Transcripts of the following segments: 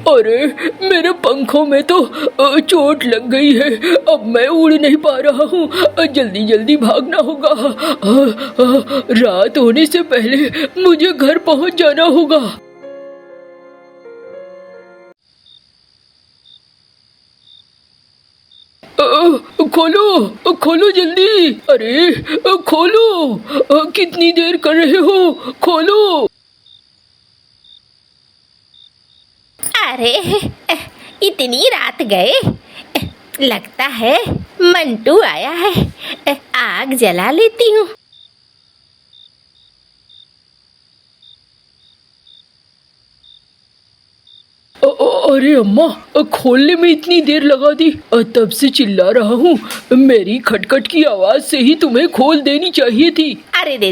अरे मेरे पंखों में तो चोट लग गई है, अब मैं उड़ नहीं पा रहा हूँ। जल्दी जल्दी भागना होगा। रात होने से पहले मुझे घर पहुँच जाना होगा। खोलो खोलो जल्दी। अरे खोलो, कितनी देर कर रहे हो, खोलो। अरे इतनी रात गए, लगता है मंटू आया है। आग जला लेती हूँ। अरे अम्मा, खोलने में इतनी देर लगा दी। तब से चिल्ला रहा हूँ, मेरी खटखट की आवाज से ही तुम्हें खोल देनी चाहिए थी। अरे दे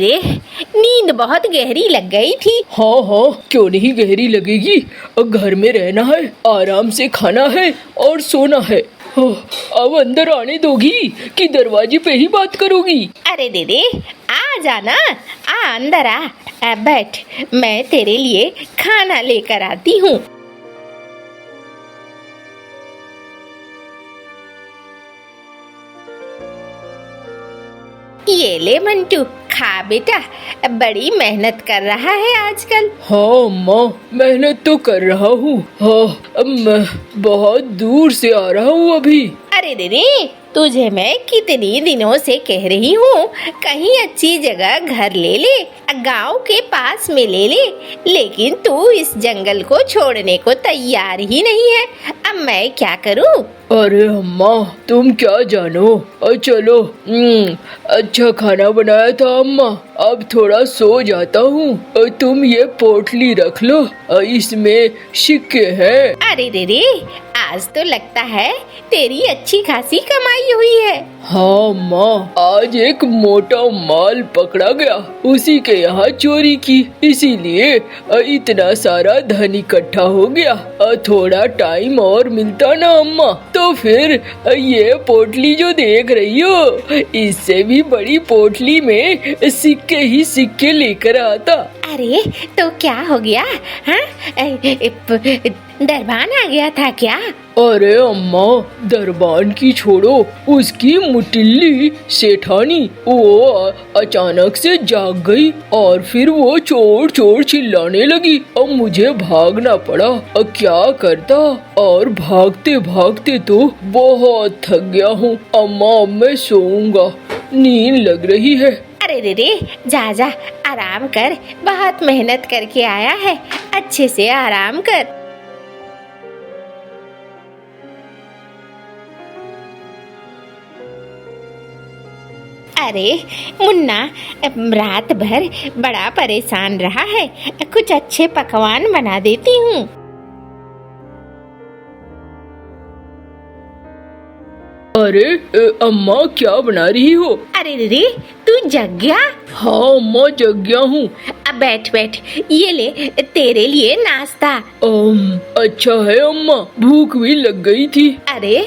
नींद बहुत गहरी लग गई थी। हाँ हाँ, क्यों नहीं गहरी लगेगी। घर में रहना है, आराम से खाना है और सोना है। अब अंदर आने दोगी कि दरवाजे पे ही बात करोगी? अरे दे आ जाना, आ अंदर आ, बैठ, मैं तेरे लिए खाना लेकर आती हूँ। ये ले मंटू, खा बेटा, बड़ी मेहनत कर रहा है आजकल। हाँ अम्मा, मेहनत तो कर रहा हूँ। हाँ, मैं बहुत दूर से आ रहा हूँ अभी। अरे दीदी, तुझे मैं कितनी दिनों से कह रही हूँ, कहीं अच्छी जगह घर ले ले, गांव के पास में ले ले, लेकिन तू इस जंगल को छोड़ने को तैयार ही नहीं है। अब मैं क्या करूँ? अरे अम्मा, तुम क्या जानो। चलो, अच्छा खाना बनाया था अम्मा, अब थोड़ा सो जाता हूँ। तुम ये पोटली रख लो, इसमें सिक्के हैं। अरे दीदी, आज तो लगता है तेरी अच्छी खासी कमाई हुई है। हाँ अम्मा, आज एक मोटा माल पकड़ा गया, उसी के यहाँ चोरी की, इसीलिए इतना सारा धन इकट्ठा हो गया। थोड़ा टाइम और मिलता ना अम्मा, तो फिर ये पोटली जो देख रही हो, इससे भी बड़ी पोटली में सिक्के ही सिक्के लेकर आता। अरे तो क्या हो गया? हाँ, दरबान आ गया था क्या? अरे अम्मा, दरबान की छोड़ो, उसकी मुटिल्ली सेठानी वो अचानक से जाग गई और फिर वो चोर चोर चिल्लाने लगी और मुझे भागना पड़ा। क्या करता, और भागते भागते तो बहुत थक गया हूँ अम्मा। अब मैं सोऊंगा, नींद लग रही है। अरे दीदी, जा जा, आराम कर, बहुत मेहनत करके आया है, अच्छे से आराम कर। अरे मुन्ना, रात भर बड़ा परेशान रहा है, कुछ अच्छे पकवान बना देती हूँ। अरे अम्मा, क्या बना रही हो? अरे दीदी, तू जग गया? हाँ अम्मा, जग गया हूँ। अब बैठ बैठ, ये ले तेरे लिए नाश्ता। अच्छा है अम्मा, भूख भी लग गई थी। अरे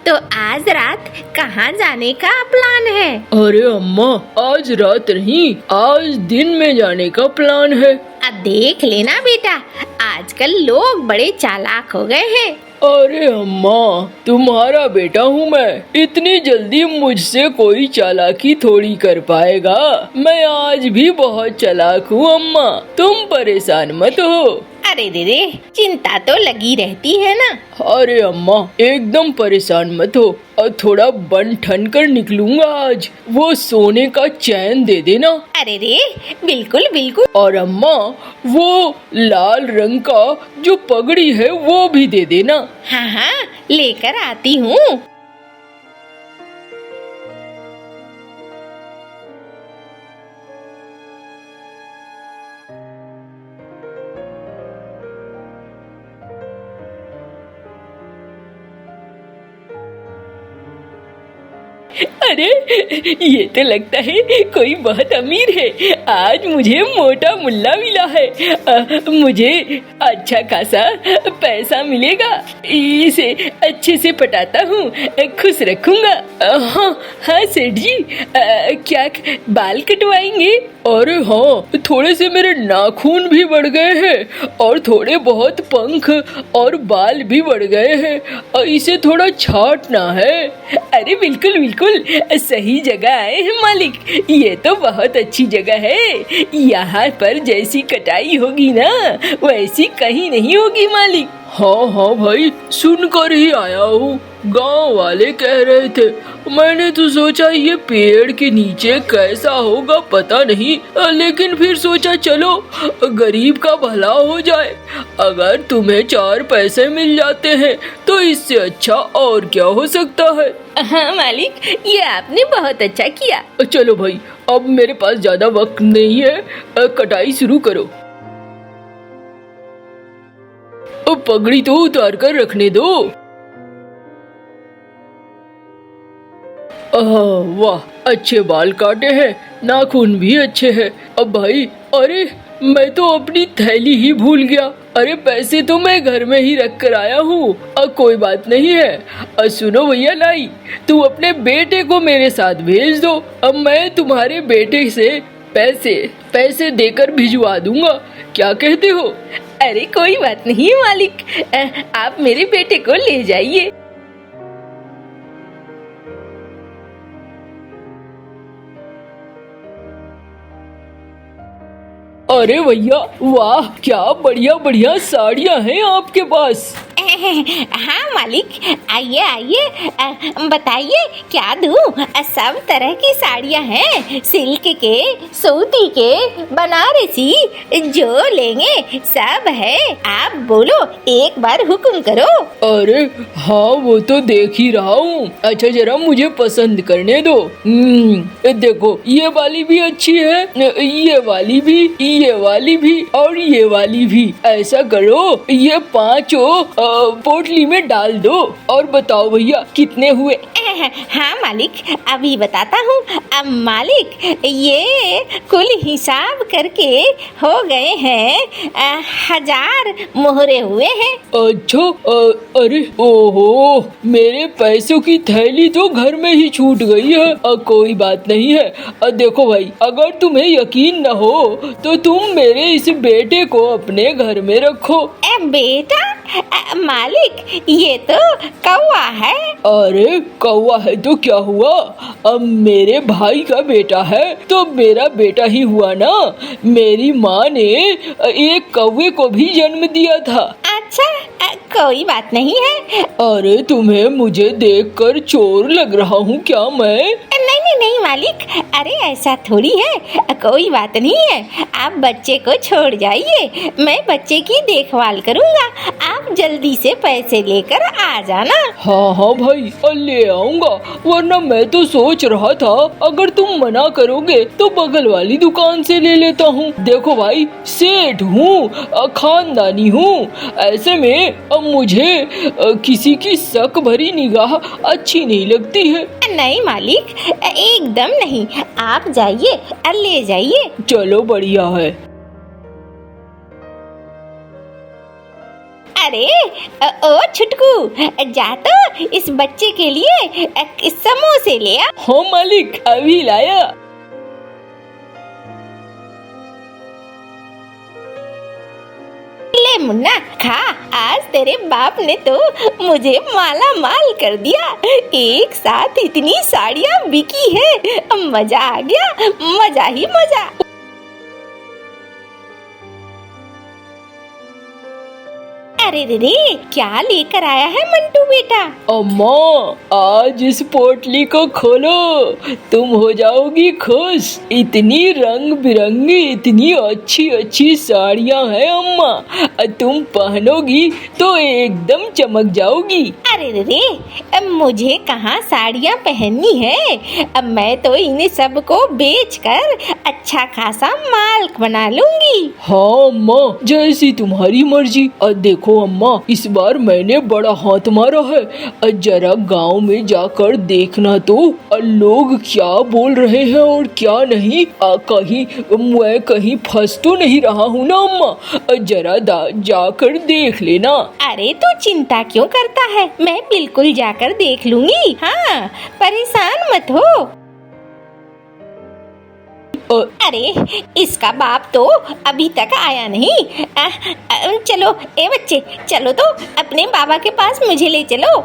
तो आज रात कहाँ जाने का प्लान है? अरे अम्मा, आज रात नहीं, आज दिन में जाने का प्लान है। अब देख लेना बेटा, आजकल लोग बड़े चालाक हो गए हैं। अरे अम्मा, तुम्हारा बेटा हूँ मैं, इतनी जल्दी मुझसे कोई चालाकी थोड़ी कर पाएगा। मैं आज भी बहुत चालाक हूँ अम्मा, तुम परेशान मत हो। अरे दीदी, चिंता तो लगी रहती है ना। अरे अम्मा, एकदम परेशान मत हो, और थोड़ा बन ठन कर निकलूंगा आज, वो सोने का चैन दे देना। अरे रे, बिल्कुल बिल्कुल। और अम्मा, वो लाल रंग का जो पगड़ी है वो भी दे देना। हाँ हाँ, लेकर आती हूँ। अरे ये तो लगता है कोई बहुत अमीर है, आज मुझे मोटा मुल्ला मिला है। मुझे अच्छा खासा पैसा मिलेगा, इसे अच्छे से पटाता हूँ, खुश रखूंगा। हाँ हाँ सेठ जी, क्या बाल कटवाएंगे? अरे हाँ, थोड़े से मेरे नाखून भी बढ़ गए हैं और थोड़े बहुत पंख और बाल भी बढ़ गए हैं, और इसे थोड़ा छांटना है। अरे बिल्कुल बिल्कुल सही जगह आए हैं मालिक, ये तो बहुत अच्छी जगह है। यहाँ पर जैसी कटाई होगी ना वैसी कहीं नहीं होगी मालिक। हाँ हाँ भाई, सुनकर ही आया हूँ, गांव वाले कह रहे थे। मैंने तो सोचा ये पेड़ के नीचे कैसा होगा पता नहीं, लेकिन फिर सोचा चलो गरीब का भला हो जाए। अगर तुम्हें 4 पैसे मिल जाते हैं तो इससे अच्छा और क्या हो सकता है। हाँ मालिक, ये आपने बहुत अच्छा किया। चलो भाई, अब मेरे पास ज्यादा वक्त नहीं है, कटाई शुरू करो। अब पगड़ी तो उतार कर रखने दो। वाह, अच्छे बाल काटे हैं, नाखून भी अच्छे हैं। अब भाई, अरे मैं तो अपनी थैली ही भूल गया। अरे पैसे तो मैं घर में ही रख कर आया हूँ। अब कोई बात नहीं है। सुनो भैया लाई, तू अपने बेटे को मेरे साथ भेज दो। अब मैं तुम्हारे बेटे से पैसे देकर भिजवा दूंगा, क्या कहते हो? अरे कोई बात नहीं मालिक, आप मेरे बेटे को ले जाइए। अरे भैया वाह, क्या बढ़िया बढ़िया साड़ियाँ हैं आपके पास। हाँ मालिक, आइए आइए, बताइए क्या दूँ? सब तरह की साड़ियाँ हैं, सिल्क के, सूती के, बनारसी, जो लेंगे सब है। आप बोलो, एक बार हुक्म करो। अरे हाँ, वो तो देख ही रहा हूँ। अच्छा जरा मुझे पसंद करने दो। देखो ये वाली भी अच्छी है, ये वाली भी और ये वाली भी। ऐसा करो, ये 5 पोटली में डाल दो और बताओ भैया कितने हुए। हाँ मालिक, अभी बताता हूँ। अब मालिक, ये कुल हिसाब करके हो गए हैं 1000 मोहरे हुए हैं। अच्छा, अरे ओहो, मेरे पैसों की थैली तो घर में ही छूट गई है। कोई बात नहीं है। देखो भाई, अगर तुम्हें यकीन न हो तो तुम मेरे इस बेटे को अपने घर में रखो। बेटा? मालिक, ये तो कौवा है। अरे कौवा है तो क्या हुआ, अब मेरे भाई का बेटा है तो मेरा बेटा ही हुआ ना। मेरी माँ ने एक कौवे को भी जन्म दिया था। अच्छा, कोई बात नहीं है। अरे तुम्हें मुझे देखकर चोर लग रहा हूँ क्या मैं? नहीं मालिक, अरे ऐसा थोड़ी है, कोई बात नहीं है। आप बच्चे को छोड़ जाइए, मैं बच्चे की देखभाल करूँगा। आप जल्दी से पैसे लेकर आ जाना। हाँ हाँ भाई, ले आऊँगा, वरना मैं तो सोच रहा था अगर तुम मना करोगे तो बगल वाली दुकान से ले लेता हूँ। देखो भाई, सेठ हूँ, खानदानी हूँ, ऐसे में अब मुझे किसी की शक भरी निगाह अच्छी नहीं लगती है। नहीं मालिक, एकदम नहीं, आप जाइए, ले जाइए। चलो बढ़िया है। अरे ओ छुटकू, जा तो इस बच्चे के लिए समोसे ले आ। हाँ मालिक, अभी लाया। ले मुन्ना, खा, आज तेरे बाप ने तो मुझे माला माल कर दिया। एक साथ इतनी साड़ियाँ बिकी है, मजा आ गया, मजा ही मजा। अरे रे, क्या लेकर आया है मंटू बेटा? अम्मा, आज इस पोटली को खोलो, तुम हो जाओगी खुश। इतनी रंग बिरंगी, इतनी अच्छी अच्छी साड़ियाँ हैं अम्मा, तुम पहनोगी तो एकदम चमक जाओगी। अरे रे, अब मुझे कहाँ साड़ियाँ पहननी है, अब मैं तो इन्हें सबको बेचकर अच्छा खासा माल बना लूंगी। हाँ अम्मा, जैसी तुम्हारी मर्जी। और देखो अम्मा, इस बार मैंने बड़ा हाथ मारा है। जरा गांव में जाकर देखना तो लोग क्या बोल रहे हैं और क्या नहीं। कहीं मैं कहीं फंस तो नहीं रहा हूँ ना अम्मा? जरा जाकर देख लेना। अरे तू चिंता क्यों करता है, मैं बिल्कुल जाकर देख लूंगी। हाँ, परेशान मत हो। अरे इसका बाप तो अभी तक आया नहीं। चलो ए बच्चे, चलो तो अपने बाबा के पास मुझे ले चलो।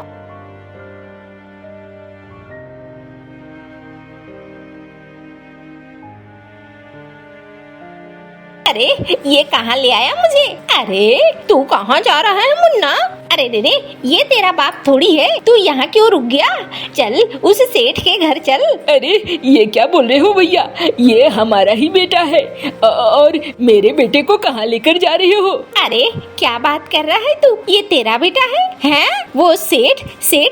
अरे ये कहाँ ले आया मुझे? अरे तू कहाँ जा रहा है मुन्ना? अरे रे, ये तेरा बाप थोड़ी है, तू यहाँ क्यों रुक गया? चल उस सेठ के घर चल। अरे ये क्या बोल रहे हो भैया, ये हमारा ही बेटा है। और मेरे बेटे को कहाँ लेकर जा रहे हो? अरे क्या बात कर रहा है तू, ये तेरा बेटा है? हैं? वो सेठ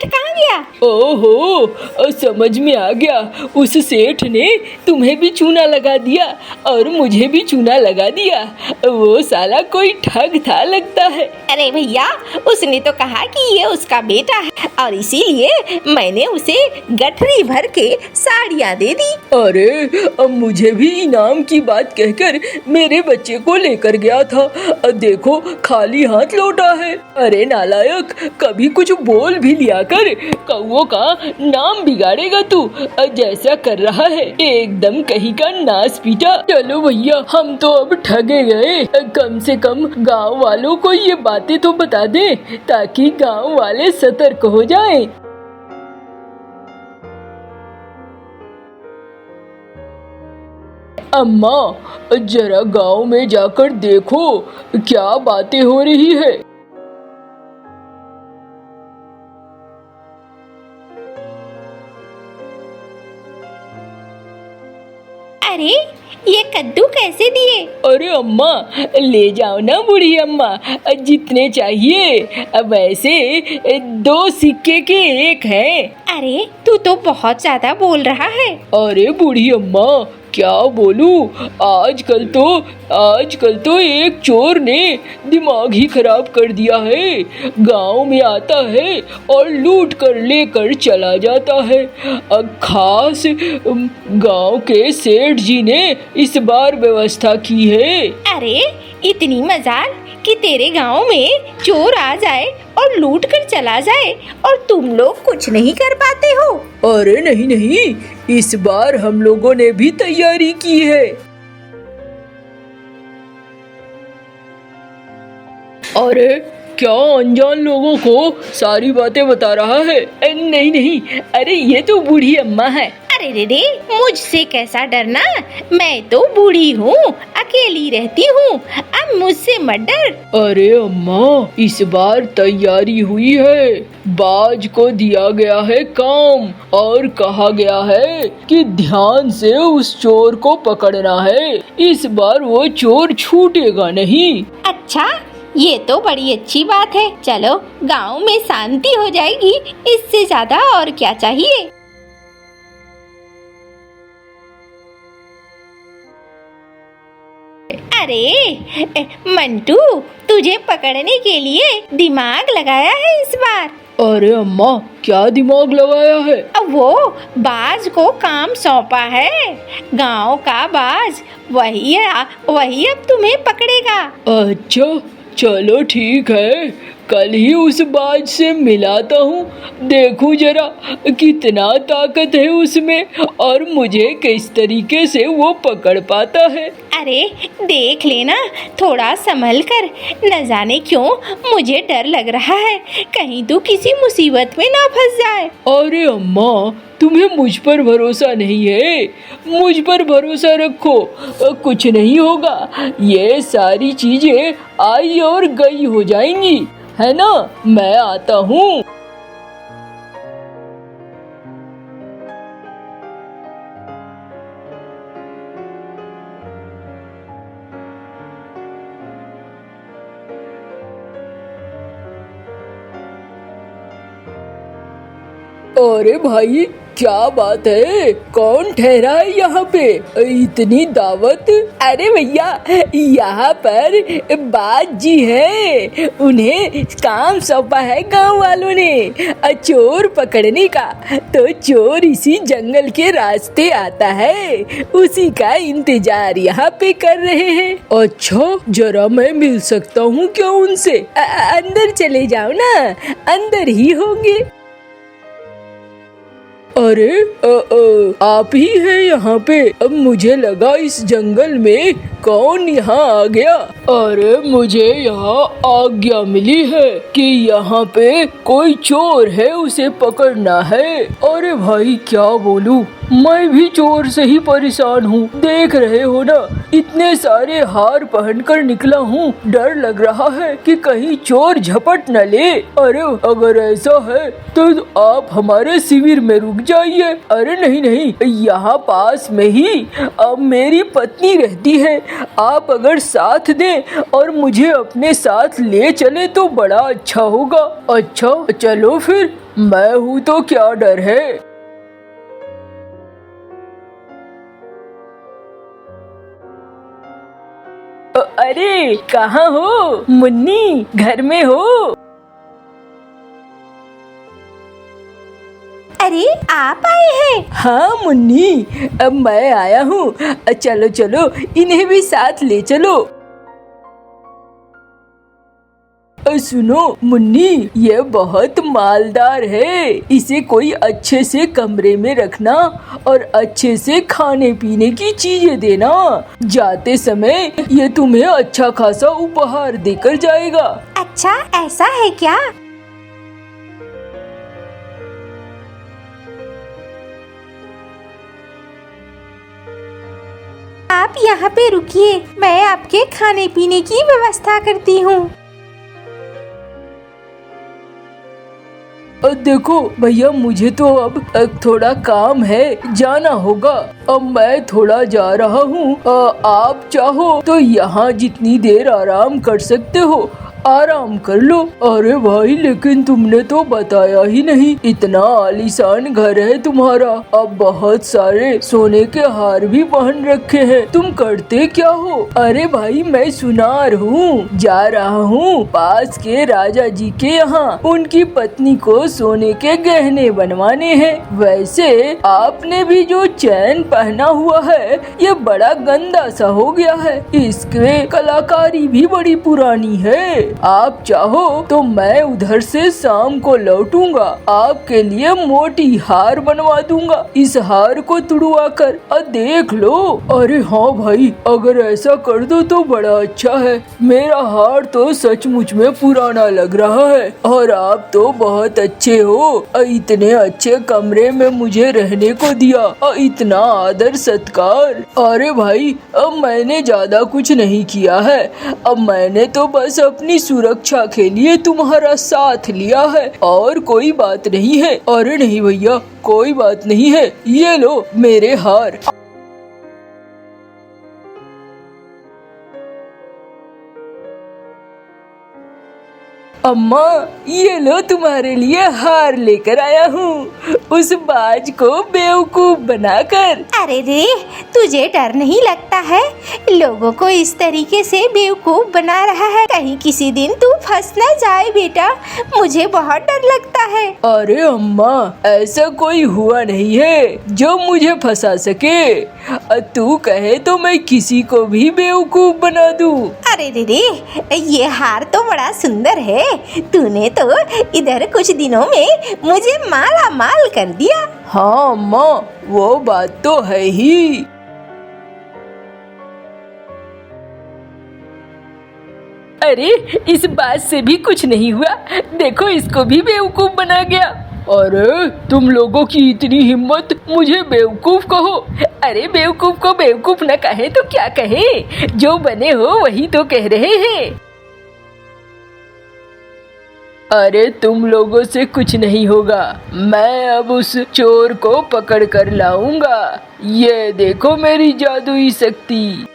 कहाँ गया? ओहो, समझ में आ गया। उस सेठ ने तुम्हें भी चूना लगा दिया और मुझे भी चूना लगा दिया। वो साला कोई ठग था लगता है। अरे भैया, उसने तो कहा कि ये उसका बेटा है और इसीलिए मैंने उसे गठरी भर के साड़ियाँ दे दी। अरे अब मुझे भी इनाम की बात कहकर मेरे बच्चे को लेकर गया था, देखो खाली हाथ लौटा है। अरे नालायक, कभी कुछ बोल भी लिया कर, कौओं का नाम बिगाड़ेगा तू। जैसा कर रहा है एकदम कहीं का नास पीटा। चलो भैया, हम तो अब ठगे गए। कम से कम गांव वालों को ये बातें तो बता दे ताकि गांव वाले सतर्क हो जाएं। अम्मा, जरा गांव में जाकर देखो क्या बातें हो रही है। अरे ये कद्दू कैसे दिए? अरे अम्मा, ले जाओ ना बूढ़ी अम्मा, जितने चाहिए। वैसे 2 सिक्के के एक है। अरे तू तो बहुत ज्यादा बोल रहा है। अरे बूढ़ी अम्मा, क्या बोलूं, आजकल तो एक चोर ने दिमाग ही खराब कर दिया है। गांव में आता है और लूट कर लेकर चला जाता है। खास गांव के सेठ जी ने इस बार व्यवस्था की है। अरे इतनी मजाल कि तेरे गांव में चोर आ जाए और लूट कर चला जाए और तुम लोग कुछ नहीं कर पाते हो? अरे नहीं, इस बार हम लोगों ने भी तैयारी की है। अरे क्या अनजान लोगों को सारी बातें बता रहा है? नहीं, अरे ये तो बूढ़ी अम्मा है। अरे रे, मुझसे कैसा डरना, मैं तो बूढ़ी हूँ, अकेली रहती हूँ, अब मुझसे मत डर। अरे अम्मा, इस बार तैयारी हुई है। बाज को दिया गया है काम और कहा गया है कि ध्यान से उस चोर को पकड़ना है। इस बार वो चोर छूटेगा नहीं। अच्छा, ये तो बड़ी अच्छी बात है। चलो गांव में शांति हो जाएगी, इससे ज्यादा और क्या चाहिए। अरे मंटू, तुझे पकड़ने के लिए दिमाग लगाया है इस बार। अरे अम्मा, क्या दिमाग लगाया है? अब वो बाज को काम सौंपा है, गांव का बाज, वही अब तुम्हें पकड़ेगा। अच्छा चलो ठीक है, कल ही उस बाज से मिलाता हूँ, देखूं जरा कितना ताकत है उसमें और मुझे किस तरीके से वो पकड़ पाता है। अरे देख लेना, थोड़ा संभल कर, न जाने क्यों मुझे डर लग रहा है, कहीं तू किसी मुसीबत में ना फंस जाए। अरे अम्मा, तुम्हें मुझ पर भरोसा नहीं है? मुझ पर भरोसा रखो, कुछ नहीं होगा। ये सारी चीजें आई और गई हो जाएंगी, है ना? मैं आता हूँ। अरे भाई क्या बात है, कौन ठहरा है यहाँ पे, इतनी दावत? अरे भैया यहाँ पर बाज जी है, उन्हें काम सौंपा है गांव वालों ने चोर पकड़ने का। तो चोर इसी जंगल के रास्ते आता है, उसी का इंतजार यहाँ पे कर रहे हैं। अच्छा जरा मैं मिल सकता हूँ क्या उनसे? अंदर चले जाओ ना, अंदर ही होंगे। अरे आप ही हैं यहाँ पे? अब मुझे लगा इस जंगल में कौन यहाँ आ गया। अरे मुझे यहाँ आज्ञा मिली है कि यहाँ पे कोई चोर है, उसे पकड़ना है। अरे भाई क्या बोलूं, मैं भी चोर से ही परेशान हूँ। देख रहे हो ना, इतने सारे हार पहनकर निकला हूँ, डर लग रहा है कि कहीं चोर झपट न ले। अरे अगर ऐसा है तो आप हमारे शिविर में रुक जाइए। अरे नहीं नहीं, यहाँ पास में ही अब मेरी पत्नी रहती है, आप अगर साथ दें और मुझे अपने साथ ले चले तो बड़ा अच्छा होगा। अच्छा चलो फिर, मैं हूँ तो क्या डर है। अरे कहाँ हो मुन्नी, घर में हो? अरे आप आए हैं? हाँ मुन्नी, अब मैं आया हूँ। चलो चलो इन्हें भी साथ ले चलो। सुनो मुन्नी, ये बहुत मालदार है, इसे कोई अच्छे से कमरे में रखना और अच्छे से खाने पीने की चीजें देना। जाते समय ये तुम्हें अच्छा खासा उपहार देकर जाएगा। अच्छा ऐसा है क्या? आप यहाँ पे रुकिए, मैं आपके खाने पीने की व्यवस्था करती हूँ। देखो भैया, मुझे तो अब थोड़ा काम है, जाना होगा। अब मैं थोड़ा जा रहा हूँ। आप चाहो तो यहाँ जितनी देर आराम कर सकते हो, आराम कर लो। अरे भाई लेकिन तुमने तो बताया ही नहीं, इतना आलीशान घर है तुम्हारा, अब बहुत सारे सोने के हार भी पहन रखे हैं, तुम करते क्या हो? अरे भाई मैं सुनार हूँ, जा रहा हूँ पास के राजा जी के यहाँ, उनकी पत्नी को सोने के गहने बनवाने हैं। वैसे आपने भी जो चैन पहना हुआ है ये बड़ा गंदा सा हो गया है, इसके कलाकारी भी बड़ी पुरानी है। आप चाहो तो मैं उधर से शाम को लौटूंगा, आपके लिए मोटी हार बनवा दूंगा, इस हार को तुड़वा कर देख लो। अरे हाँ भाई, अगर ऐसा कर दो तो बड़ा अच्छा है, मेरा हार तो सचमुच में पुराना लग रहा है और आप तो बहुत अच्छे हो, इतने अच्छे कमरे में मुझे रहने को दिया और इतना आदर सत्कार। अरे भाई अब मैंने ज्यादा कुछ नहीं किया है, अब मैंने तो बस अपनी सुरक्षा के लिए तुम्हारा साथ लिया है और कोई बात नहीं है। अरे नहीं भैया, कोई बात नहीं है, ये लो मेरे हार। अम्मा ये लो तुम्हारे लिए हार लेकर आया हूँ, उस बाज को बेवकूफ बनाकर। अरे रे, तुझे डर नहीं लगता है? लोगों को इस तरीके से बेवकूफ बना रहा है, कहीं किसी दिन तू फंस ना जाए बेटा, मुझे बहुत डर लगता है। अरे अम्मा ऐसा कोई हुआ नहीं है जो मुझे फंसा सके, तू कहे तो मैं किसी को भी बेवकूफ बना दूँ। अरे रे, ये हार तो बड़ा सुंदर है, तूने तो इधर कुछ दिनों में मुझे माला माल कर दिया। हाँ अम्मा, वो बात तो है ही। अरे इस बात से भी कुछ नहीं हुआ, देखो इसको भी बेवकूफ बना गया। अरे तुम लोगों की इतनी हिम्मत, मुझे बेवकूफ कहो? अरे बेवकूफ को बेवकूफ न कहे तो क्या कहे, जो बने हो वही तो कह रहे हैं। अरे तुम लोगों से कुछ नहीं होगा, मैं अब उस चोर को पकड़ कर लाऊंगा, ये देखो मेरी जादुई शक्ति।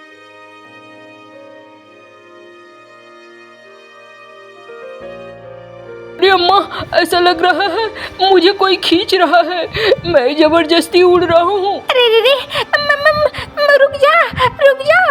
अरे अम्मा, ऐसा लग रहा है मुझे कोई खींच रहा है। मैं जबरदस्ती उड़ रहा हूँ। अरे रे रे, रुक जा, रुक जा।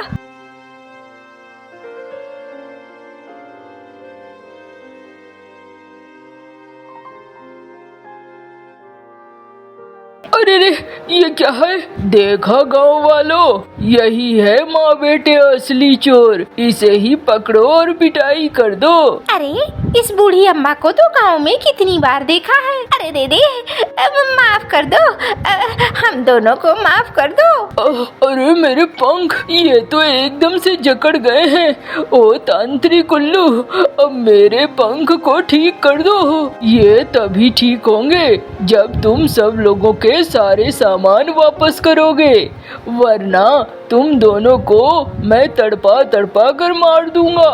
अरे रे, ये क्या है? देखा गांव वालों, यही है माँ बेटे असली चोर। इसे ही पकड़ो और पिटाई कर दो। अरे इस बूढ़ी अम्मा को तो गांव में कितनी बार देखा है। अरे दे दे, माफ कर दो, हम दोनों को माफ कर दो। अरे मेरे पंख, ये तो एकदम से जकड़ गए हैं। ओ तांत्रिक उल्लू, अब मेरे पंख को ठीक कर दो। ये तभी ठीक होंगे जब तुम सब लोगों के सारे सामान वापस करोगे, वरना तुम दोनों को मैं तड़पा तड़पा कर मार दूंगा।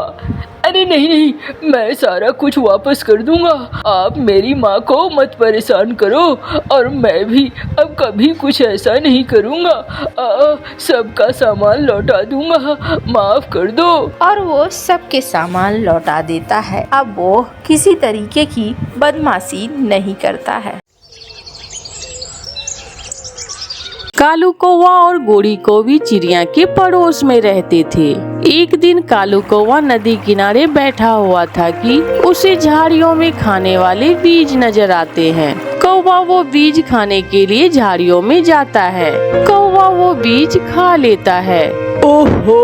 अरे नहीं नहीं, मैं सारा कुछ वापस कर दूंगा। आप मेरी माँ को मत परेशान करो, और मैं भी अब कभी कुछ ऐसा नहीं करूँगा। सबका सामान लौटा दूंगा, माफ कर दो। और वो सबके सामान लौटा देता है। अब वो किसी तरीके की बदमाशी नहीं करता है। कालू कौवा और गोरी कौवी चिड़िया के पड़ोस में रहते थे। एक दिन कालू कौवा नदी किनारे बैठा हुआ था कि उसे झाड़ियों में खाने वाले बीज नजर आते हैं। कौवा वो बीज खाने के लिए झाड़ियों में जाता है। कौवा वो बीज खा लेता है। ओहो,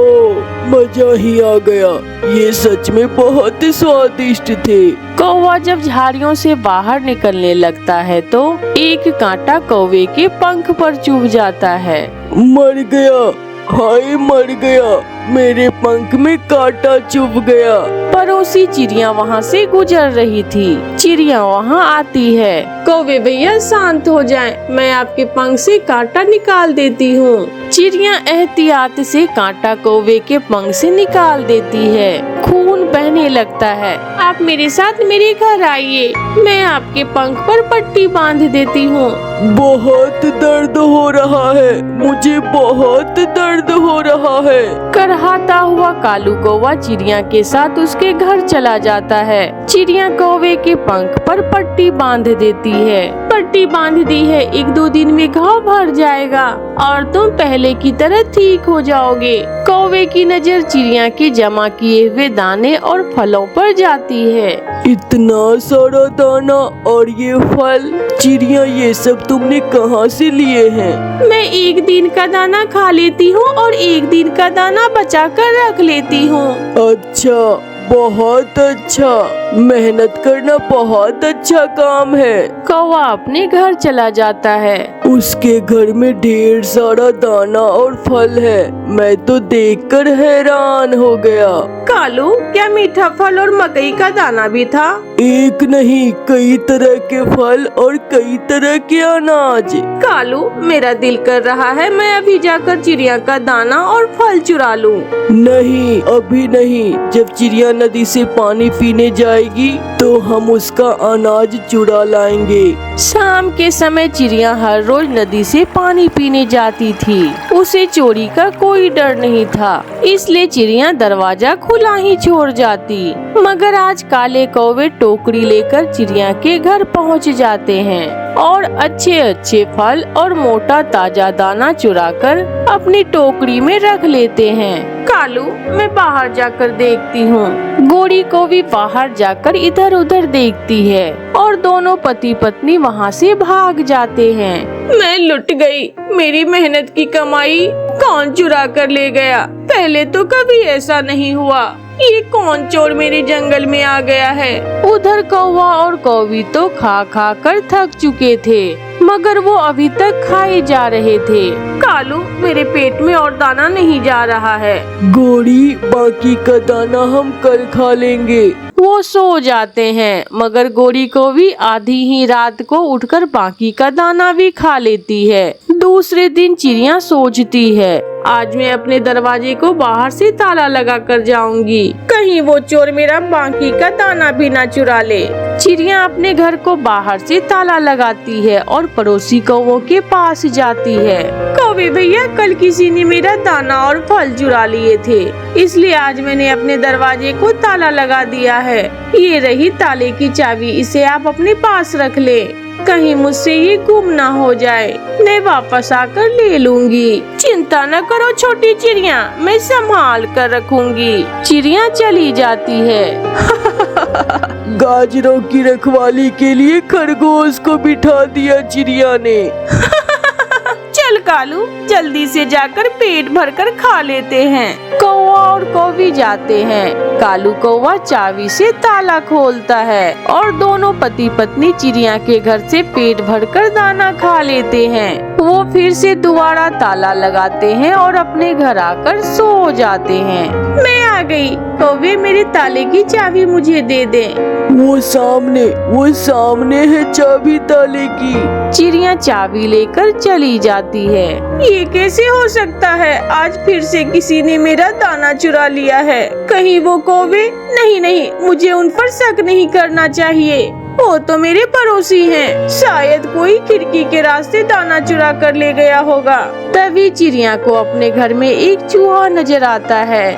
मजा ही आ गया। ये सच में बहुत स्वादिष्ट थे। कौवा जब झाड़ियों से बाहर निकलने लगता है तो एक कांटा कौवे के पंख पर चुभ जाता है। मर गया, हाय मर गया, मेरे पंख में कांटा चुभ गया। पड़ोसी चिड़िया वहाँ से गुजर रही थी। चिड़िया वहाँ आती है। कौवे भैया शांत हो जाएं, मैं आपके पंख से कांटा निकाल देती हूँ। चिड़िया एहतियात से कांटा कौवे के पंख से निकाल देती है। खून बहने लगता है। आप मेरे साथ मेरे घर आइए, मैं आपके पंख पर पट्टी बांध देती हूँ। बहुत दर्द हो रहा है, मुझे बहुत दर्द हो रहा है। करहाता हुआ कालू कौवा चिड़िया के साथ उसके घर चला जाता है। चिड़िया कौवे के पंख पर पट्टी बांध देती है। पट्टी बांध दी है, 1-2 दिन में घाव भर जाएगा और तुम पहले की तरह ठीक हो जाओगे। कौवे की नजर चिड़िया के जमा किए हुए दाने और फलों पर जाती है। इतना सारा दाना और ये फल, चिड़िया ये सब तुमने कहाँ से लिए हैं? मैं 1 दिन का दाना खा लेती हूँ और 1 दिन का दाना बचा कर रख लेती हूँ। अच्छा, बहुत अच्छा, मेहनत करना बहुत अच्छा काम है। कौवा अपने घर चला जाता है। उसके घर में ढेर सारा दाना और फल है। मैं तो देखकर हैरान हो गया। कालू, क्या मीठा फल और मकई का दाना भी था? एक नहीं, कई तरह के फल और कई तरह के अनाज। कालू, मेरा दिल कर रहा है मैं अभी जाकर चिड़िया का दाना और फल चुरा लूं। नहीं, अभी नहीं। जब चिड़िया नदी से पानी पीने जाएगी तो हम उसका अनाज चुरा लाएंगे। शाम के समय चिड़िया हर रोज नदी से पानी पीने जाती थी। उसे चोरी का कोई डर नहीं था, इसलिए चिड़िया दरवाजा खुला ही छोड़ जाती। मगर आज काले कौवे टोकरी लेकर चिड़िया के घर पहुंच जाते हैं और अच्छे अच्छे फल और मोटा ताजा दाना चुराकर अपनी टोकरी में रख लेते हैं। कालू, मैं बाहर जाकर देखती हूँ। गोरी को भी बाहर जाकर इधर उधर देखती है और दोनों पति पत्नी वहाँ से भाग जाते हैं। मैं लुट गई, मेरी मेहनत की कमाई कौन चुरा कर ले गया? पहले तो कभी ऐसा नहीं हुआ। ये कौन चोर मेरे जंगल में आ गया है? उधर कौवा और कौवी तो खा खा कर थक चुके थे, मगर वो अभी तक खाए जा रहे थे। कालू, मेरे पेट में और दाना नहीं जा रहा है। गोरी, बाकी का दाना हम कल खा लेंगे। वो सो जाते हैं, मगर गोरी को भी आधी ही रात को उठकर बाकी का दाना भी खा लेती है। दूसरे दिन चिड़िया सोचती है, आज मैं अपने दरवाजे को बाहर से ताला लगा कर जाऊंगी, कहीं वो चोर मेरा बाकी का दाना भी ना चुरा ले। चिड़िया अपने घर को बाहर से ताला लगाती है और पड़ोसी कौवों के पास जाती है। कौवे भैया, कल किसी ने मेरा दाना और फल चुरा लिए थे, इसलिए आज मैंने अपने दरवाजे को ताला लगा दिया है। ये रही ताले की चाबी, इसे आप अपने पास रख ले, कहीं मुझसे ये गुम ना हो जाए, मैं वापस आकर ले लूंगी। चिंता न करो छोटी चिड़िया, मैं संभाल कर रखूंगी। चिड़िया चली जाती है। गाजरों की रखवाली के लिए खरगोश को बिठा दिया चिड़िया ने। चल कालू, जल्दी से जाकर पेट भरकर खा लेते हैं। कौवा और कौवी जाते हैं। कालू कौवा चाबी से ताला खोलता है और दोनों पति पत्नी चिड़िया के घर से पेट भरकर दाना खा लेते हैं। वो फिर से दोबारा ताला लगाते हैं और अपने घर आकर सो जाते हैं। मैं आ गई, कौवे मेरे ताले की चाबी मुझे दे दे। वो सामने है चाबी ताले की। चिड़िया चाबी लेकर चली जाती है। ये कैसे हो सकता है? आज फिर से किसी ने मेरा दाना चुरा लिया है। कहीं वो कौवे? नहीं, मुझे उन पर शक नहीं करना चाहिए। वो तो मेरे पड़ोसी हैं। शायद कोई खिड़की के रास्ते दाना चुरा कर ले गया होगा। तभी चिड़िया को अपने घर में एक चूहा नजर आता है।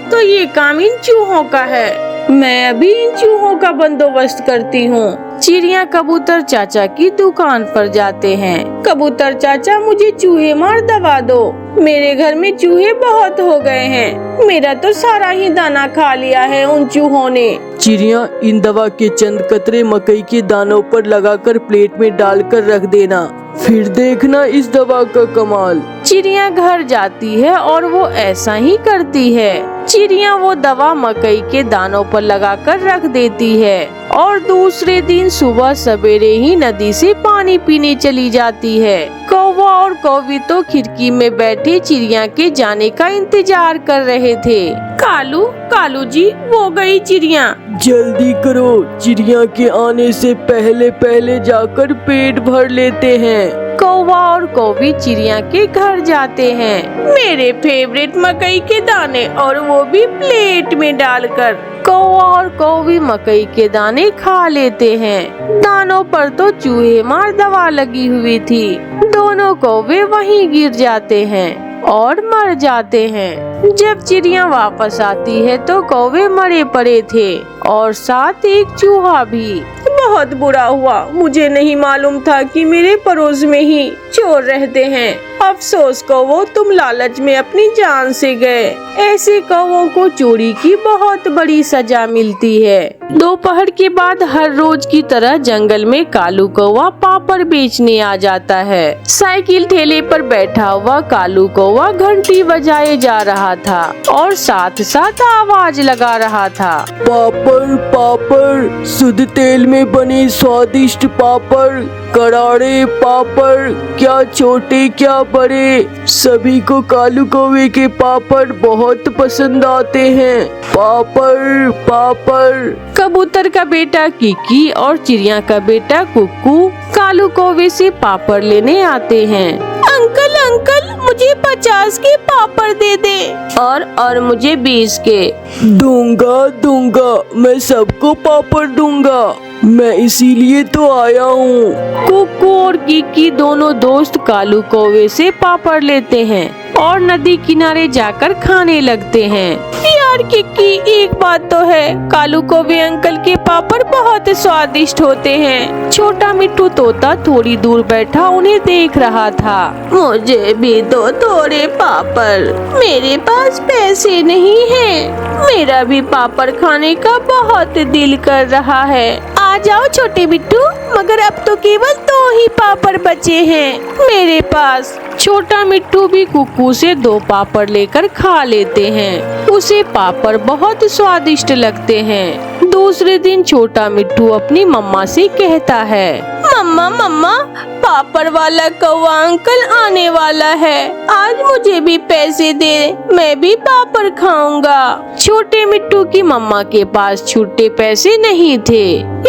तो ये काम इन चूहों का है। मैं अभी इन चूहों का बंदोबस्त करती हूँ। चिड़िया कबूतर चाचा की दुकान पर जाते हैं। कबूतर चाचा, मुझे चूहे मार दवा दो, मेरे घर में चूहे बहुत हो गए हैं। मेरा तो सारा ही दाना खा लिया है उन चूहों ने। चिड़िया, इन दवा के चंद कतरे मकई के दानों पर लगाकर प्लेट में डालकर रख देना, फिर देखना इस दवा का कमाल। चिड़िया घर जाती है और वो ऐसा ही करती है। चिड़िया वो दवा मकई के दानों पर लगाकर रख देती है और दूसरे दिन सुबह सवेरे ही नदी से पानी पीने चली जाती है। कौवा और कौवी तो खिड़की में बैठे चिड़िया के जाने का इंतजार कर रहे थे। कालू जी, वो गई चिड़िया। जल्दी करो, चिड़िया के आने से पहले जाकर पेट भर लेते हैं। कौवा और कौवी चिड़िया के घर जाते हैं। मेरे फेवरेट मकई के दाने, और वो भी प्लेट में डालकर। कौवा और कौवी मकई के दाने खा लेते हैं। दानों पर तो चूहे मार दवा लगी हुई थी। दोनों कौवे वहीं गिर जाते हैं और मर जाते हैं। जब चिड़िया वापस आती है तो कौवे मरे पड़े थे और साथ एक चूहा भी। बहुत बुरा हुआ, मुझे नहीं मालूम था कि मेरे पड़ोस में ही चोर रहते हैं। अफसोस कौवो, तुम लालच में अपनी जान से गए। ऐसे कौवों को चोरी की बहुत बड़ी सजा मिलती है। दोपहर के बाद हर रोज की तरह जंगल में कालू कौवा पापड़ बेचने आ जाता है। साइकिल ठेले पर बैठा हुआ कालू कौवा घंटी बजाए जा रहा था और साथ साथ आवाज लगा रहा था। पापड़, शुद्ध तेल में बने स्वादिष्ट पापड़, करारे पापड़, क्या छोटे क्या बड़े, सभी को कालू कौवे के पापड़ बहुत पसंद आते हैं। पापड़। कबूतर का बेटा किकी और चिड़िया का बेटा कुक्कू कालू कौवे से पापड़ लेने आते हैं। अंकल, मुझे 50 के पापड़ दे दे। और मुझे 20 के। दूंगा, मैं सबको पापड़ दूंगा, मैं इसीलिए तो आया हूँ। कुक्कू और किकी दोनों दोस्त कालू कौवे से पापड़ लेते हैं और नदी किनारे जाकर खाने लगते हैं। यार किकी, एक बात तो है, कालू कौवे अंकल के पापड़ बहुत स्वादिष्ट होते हैं। छोटा मिट्टू तोता थोड़ी दूर बैठा उन्हें देख रहा था। मुझे भी दो थोड़े पापड़, मेरे पास पैसे नहीं हैं। मेरा भी पापड़ खाने का बहुत दिल कर रहा है। आ जाओ छोटे बिट्टू, मगर अब तो केवल 2 ही पापड़ बचे हैं मेरे पास। छोटा मिट्टू भी कुक्कू से 2 पापड़ लेकर खा लेते हैं। उसे पापड़ बहुत स्वादिष्ट लगते हैं। दूसरे दिन छोटा मिट्टू अपनी मम्मा से कहता है, मम्मा मम्मा, पापड़ वाला कौवा अंकल आने वाला है, आज मुझे भी पैसे दे, मैं भी पापड़ खाऊंगा। छोटे मिट्टू की मम्मा के पास छुट्टे पैसे नहीं थे,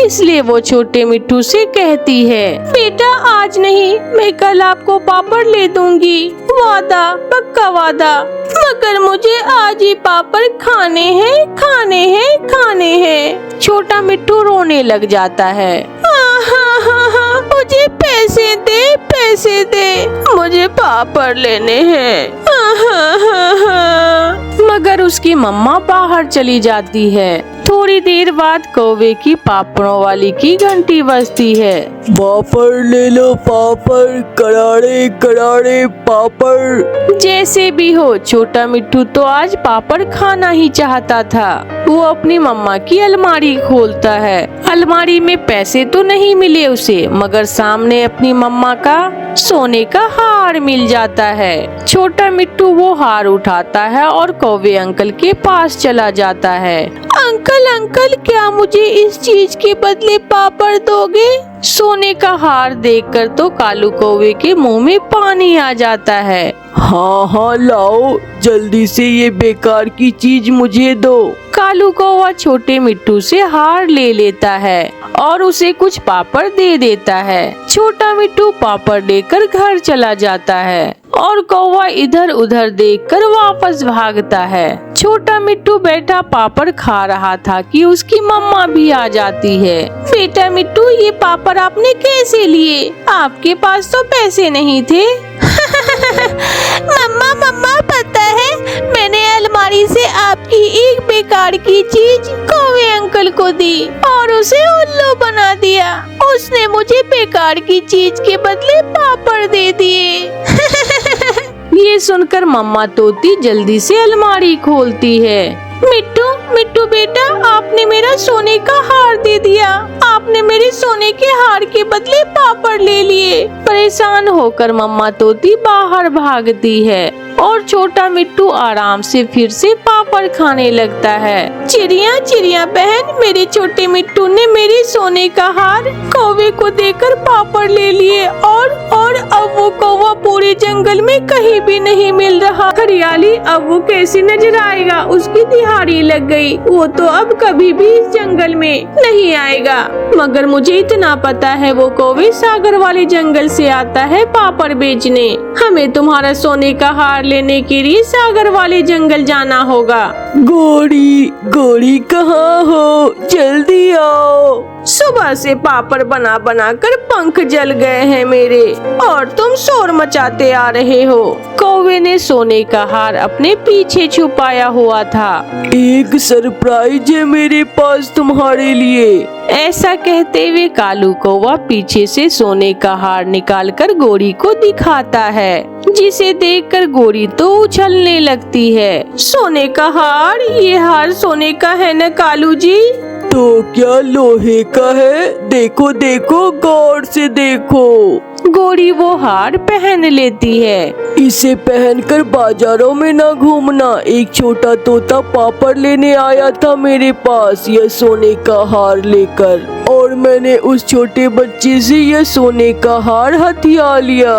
इसलिए वो छोटे मिट्टू से कहती है, बेटा आज नहीं, मैं कल आपको पापड़ ले दूंगी, वादा, पक्का वादा, मगर मुझे आज ही पापड़ खाने हैं, खाने हैं, खाने हैं। छोटा मिट्टू रोने लग जाता है। मुझे पैसे दे, मुझे पापड़ लेने हैं। मगर उसकी मम्मा बाहर चली जाती है। थोड़ी देर बाद कौवे की पापड़ों वाली की घंटी बजती है। पापड़ ले लो, पापड़, करारे करारे पापड़। जैसे भी हो, छोटा मिट्टू तो आज पापड़ खाना ही चाहता था। वो अपनी मम्मा की अलमारी खोलता है। अलमारी में पैसे तो नहीं मिले उसे, मगर सामने अपनी मम्मा का सोने का हार मिल जाता है। छोटा मिट्टू वो हार उठाता है और कौवे अंकल के पास चला जाता है। अंकल अंकल, क्या मुझे इस चीज के बदले पापड़ दोगे? सोने का हार देखकर तो कालू कौवे के मुंह में पानी आ जाता है। हाँ हाँ लाओ, जल्दी से ये बेकार की चीज मुझे दो। कालू कौवा छोटे मिट्टू से हार ले लेता है और उसे कुछ पापड़ दे देता है। छोटा मिट्टू पापड़ लेकर घर चला जाता है और कौवा इधर उधर देखकर वापस भागता है। छोटा मिट्टू बैठा पापड़ खा रहा था कि उसकी मम्मा भी आ जाती है। बेटा मिट्टू, ये पापड़ आपने कैसे लिए? आपके पास तो पैसे नहीं थे। मम्मा मम्मा, पता है, मैंने अलमारी से आपकी एक बेकार की चीज कौवे अंकल को दी और उसे उल्लू बना दिया। उसने मुझे बेकार की चीज के बदले पापड़ दे दिए। ये सुनकर मम्मा तोती जल्दी से अलमारी खोलती है। मिट्टू मिट्टू बेटा, आपने मेरा सोने का हार दे दिया। आपने मेरे सोने के हार के बदले पापड़ ले लिए। परेशान होकर मम्मा तोती बाहर भागती है और छोटा मिट्टू आराम से फिर से पापड़ खाने लगता है। चिड़िया चिड़िया बहन, मेरे छोटे मिट्टू ने मेरे सोने का हार कौवे को देकर पापड़ ले लिए और अब वो कौवा पूरे जंगल में कहीं भी नहीं मिल रहा। हरियाली, अब वो कैसे नजर आएगा? उसकी दिहाड़ी लग गई, वो तो अब कभी भी इस जंगल में नहीं आएगा। मगर मुझे इतना पता है, वो कौवे सागर वाले जंगल से आता है पापड़ बेचने। हमें तुम्हारा सोने का हार लेने के लिए सागर वाले जंगल जाना होगा। गोरी गोरी कहाँ हो? जल्दी आओ। सुबह से पापड़ बना बना कर पंख जल गए हैं मेरे, और तुम शोर मचाते आ रहे हो। कौवे ने सोने का हार अपने पीछे छुपाया हुआ था। एक सरप्राइज है मेरे पास तुम्हारे लिए। ऐसा कहते हुए कालू कौवा पीछे से सोने का हार निकालकर गोरी को दिखाता है, जिसे देखकर गोरी तो उछलने लगती है। सोने का हार? ये हार सोने का है न कालू जी? तो क्या लोहे का है? देखो देखो, गौर से देखो। गोरी वो हार पहन लेती है। इसे पहनकर बाजारों में ना घूमना। एक छोटा तोता पापड़ लेने आया था मेरे पास यह सोने का हार लेकर, और मैंने उस छोटे बच्चे से यह सोने का हार हथिया लिया।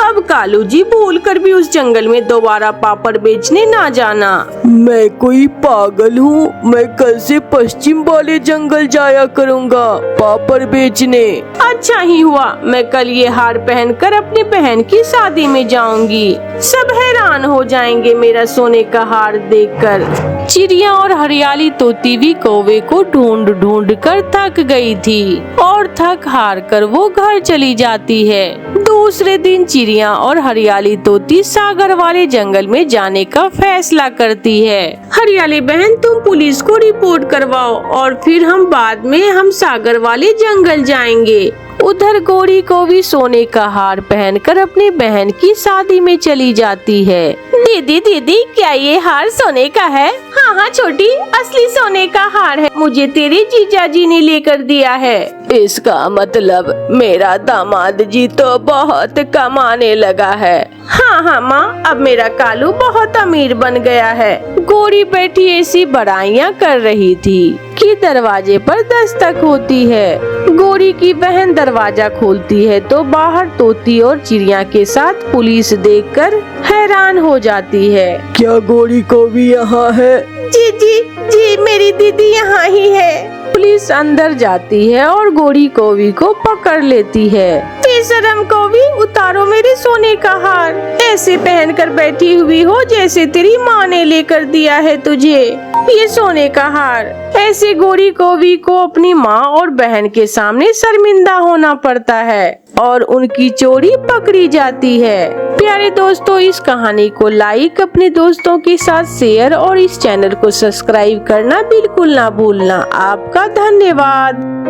अब कालू जी, भूल कर भी उस जंगल में दोबारा पापड़ बेचने ना जाना। मैं कोई पागल हूँ? मैं कल से पश्चिम वाले जंगल जाया करूँगा पापड़ बेचने। अच्छा ही हुआ, मैं कल ये हार पहनकर अपनी बहन की शादी में जाऊंगी। सब हैरान हो जाएंगे मेरा सोने का हार देखकर। चिड़िया और हरियाली तोती भी कौवे को ढूंढ ढूंढ कर थक गई थी और थक हार कर वो घर चली जाती है। दूसरे दिन चिड़िया और हरियाली तोती सागर वाले जंगल में जाने का फैसला करती है। हरियाली बहन, तुम पुलिस को रिपोर्ट करवाओ और फिर हम बाद में सागर वाले जंगल जाएंगे। उधर गोरी को भी सोने का हार पहनकर अपनी बहन की शादी में चली जाती है। दीदी दीदी, क्या ये हार सोने का है? हाँ हाँ छोटी, असली सोने का हार है, मुझे तेरे जीजा जी ने लेकर दिया है। इसका मतलब मेरा दामाद जी तो बहुत कमाने लगा है। हाँ हाँ माँ, अब मेरा कालू बहुत अमीर बन गया है। गोरी बैठी ऐसी बड़ाइयाँ कर रही थी कि दरवाजे पर दस्तक होती है। गौरी की बहन दरवाजा खोलती है तो बाहर तोती और चिड़िया के साथ पुलिस देखकर हैरान हो जाती है। क्या गौरी को भी यहाँ है? जी जी जी, मेरी दीदी यहाँ ही है। पुलिस अंदर जाती है और गौरी कोवी को पकड़ लेती है। बेशरम कोवी, उतारो मेरे सोने का हार। ऐसे पहनकर बैठी हुई हो जैसे तेरी माँ ने लेकर दिया है तुझे ये सोने का हार। ऐसे गौरी कोवी को अपनी माँ और बहन के सामने शर्मिंदा होना पड़ता है और उनकी चोरी पकड़ी जाती है। प्यारे दोस्तों, इस कहानी को लाइक, अपने दोस्तों के साथ शेयर और इस चैनल को सब्सक्राइब करना बिल्कुल ना भूलना। आपका धन्यवाद।